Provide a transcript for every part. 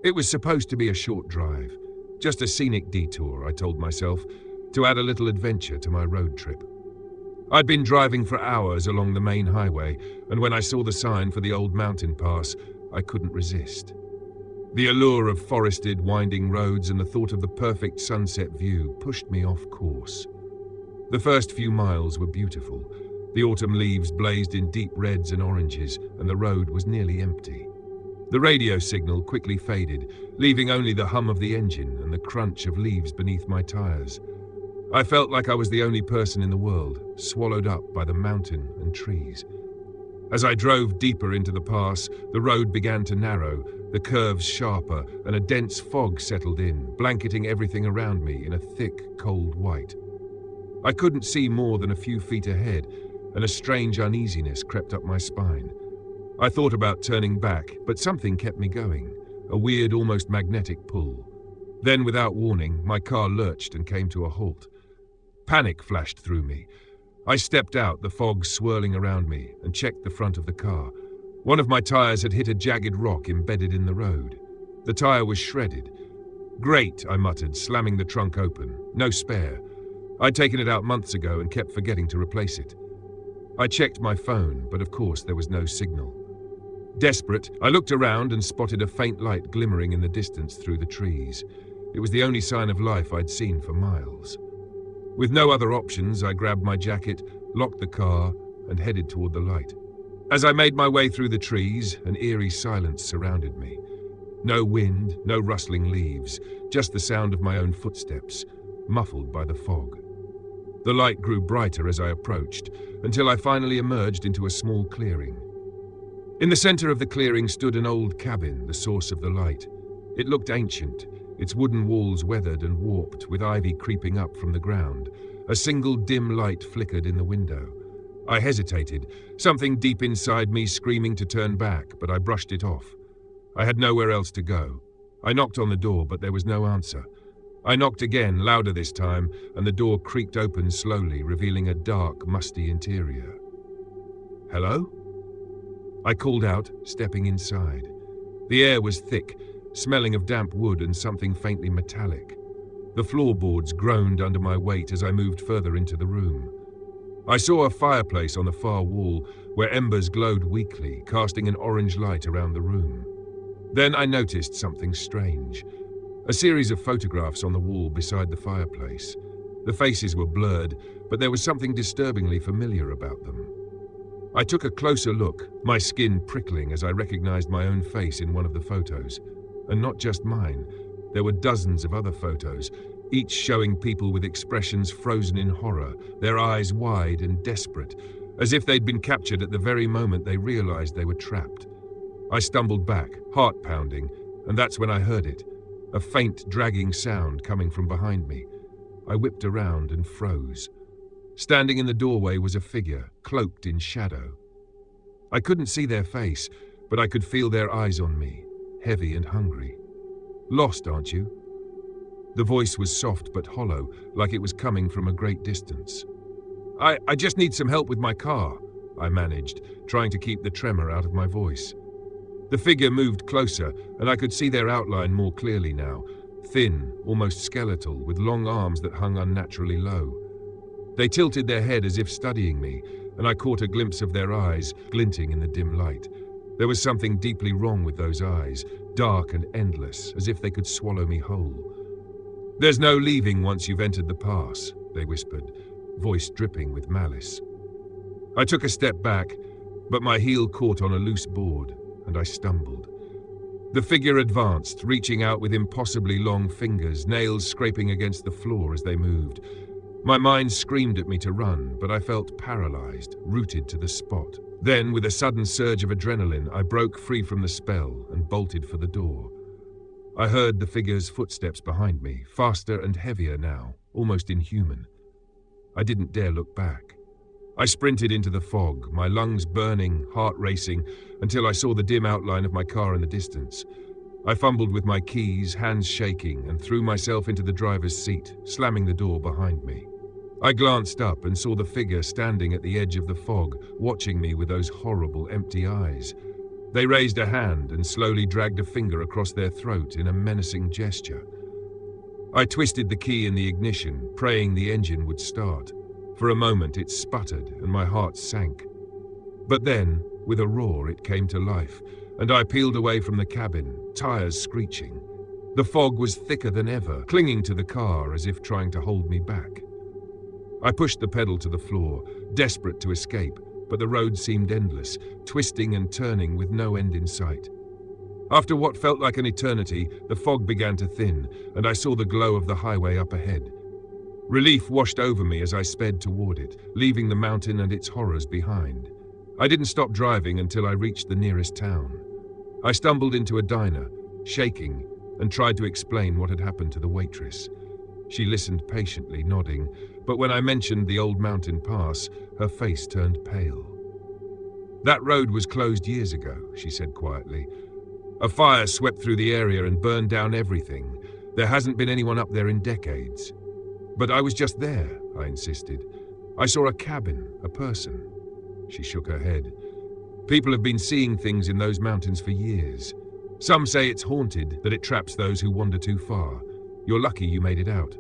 It was supposed to be a short drive, just a scenic detour, I told myself, to add a little adventure to my road trip. I'd been driving for hours along the main highway, and when I saw the sign for the old mountain pass, I couldn't resist. The allure of forested, winding roads and the thought of the perfect sunset view pushed me off course. The first few miles were beautiful. The autumn leaves blazed in deep reds and oranges, and the road was nearly empty. The radio signal quickly faded, leaving only the hum of the engine and the crunch of leaves beneath my tires. I felt like I was the only person in the world, swallowed up by the mountain and trees. As I drove deeper into the pass, the road began to narrow, the curves sharper, and a dense fog settled in, blanketing everything around me in a thick, cold white. I couldn't see more than a few feet ahead, and a strange uneasiness crept up my spine. I thought about turning back, but something kept me going, a weird, almost magnetic pull. Then, without warning, my car lurched and came to a halt. Panic flashed through me. I stepped out, the fog swirling around me, and checked the front of the car. One of my tires had hit a jagged rock embedded in the road. The tire was shredded. "Great," I muttered, slamming the trunk open. No spare. I'd taken it out months ago and kept forgetting to replace it. I checked my phone, but of course there was no signal. Desperate, I looked around and spotted a faint light glimmering in the distance through the trees. It was the only sign of life I'd seen for miles. With no other options, I grabbed my jacket, locked the car, and headed toward the light. As I made my way through the trees, an eerie silence surrounded me. No wind, no rustling leaves, just the sound of my own footsteps, muffled by the fog. The light grew brighter as I approached, until I finally emerged into a small clearing. In the center of the clearing stood an old cabin, the source of the light. It looked ancient, its wooden walls weathered and warped, with ivy creeping up from the ground. A single dim light flickered in the window. I hesitated, something deep inside me screaming to turn back, but I brushed it off. I had nowhere else to go. I knocked on the door, but there was no answer. I knocked again, louder this time, and the door creaked open slowly, revealing a dark, musty interior. "Hello?" I called out, stepping inside. The air was thick, smelling of damp wood and something faintly metallic. The floorboards groaned under my weight as I moved further into the room. I saw a fireplace on the far wall, where embers glowed weakly, casting an orange light around the room. Then I noticed something strange. A series of photographs on the wall beside the fireplace. The faces were blurred, but there was something disturbingly familiar about them. I took a closer look, my skin prickling as I recognized my own face in one of the photos. And not just mine. There were dozens of other photos, each showing people with expressions frozen in horror, their eyes wide and desperate, as if they'd been captured at the very moment they realized they were trapped. I stumbled back, heart pounding, and that's when I heard it. A faint, dragging sound coming from behind me. I whipped around and froze. Standing in the doorway was a figure, cloaked in shadow. I couldn't see their face, but I could feel their eyes on me, heavy and hungry. "Lost, aren't you?" The voice was soft but hollow, like it was coming from a great distance. I just need some help with my car," I managed, trying to keep the tremor out of my voice. The figure moved closer, and I could see their outline more clearly now, thin, almost skeletal, with long arms that hung unnaturally low. They tilted their head as if studying me, and I caught a glimpse of their eyes, glinting in the dim light. There was something deeply wrong with those eyes, dark and endless, as if they could swallow me whole. "There's no leaving once you've entered the pass," they whispered, voice dripping with malice. I took a step back, but my heel caught on a loose board, and I stumbled. The figure advanced, reaching out with impossibly long fingers, nails scraping against the floor as they moved. My mind screamed at me to run, but I felt paralyzed, rooted to the spot. Then, with a sudden surge of adrenaline, I broke free from the spell and bolted for the door. I heard the figure's footsteps behind me, faster and heavier now, almost inhuman. I didn't dare look back. I sprinted into the fog, my lungs burning, heart racing, until I saw the dim outline of my car in the distance. I fumbled with my keys, hands shaking, and threw myself into the driver's seat, slamming the door behind me. I glanced up and saw the figure standing at the edge of the fog, watching me with those horrible, empty eyes. They raised a hand and slowly dragged a finger across their throat in a menacing gesture. I twisted the key in the ignition, praying the engine would start. For a moment it sputtered and my heart sank. But then, with a roar, it came to life, and I peeled away from the cabin, tires screeching. The fog was thicker than ever, clinging to the car as if trying to hold me back. I pushed the pedal to the floor, desperate to escape, but the road seemed endless, twisting and turning with no end in sight. After what felt like an eternity, the fog began to thin, and I saw the glow of the highway up ahead. Relief washed over me as I sped toward it, leaving the mountain and its horrors behind. I didn't stop driving until I reached the nearest town. I stumbled into a diner, shaking, and tried to explain what had happened to the waitress. She listened patiently, nodding, but when I mentioned the old mountain pass, her face turned pale. "That road was closed years ago," she said quietly. "A fire swept through the area and burned down everything. There hasn't been anyone up there in decades." "But I was just there," I insisted. "I saw a cabin, a person." She shook her head. "People have been seeing things in those mountains for years. Some say it's haunted, that it traps those who wander too far. You're lucky you made it out."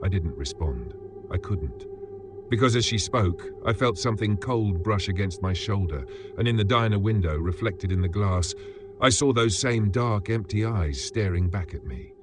I didn't respond. I couldn't. Because as she spoke, I felt something cold brush against my shoulder, and in the diner window, reflected in the glass, I saw those same dark, empty eyes staring back at me.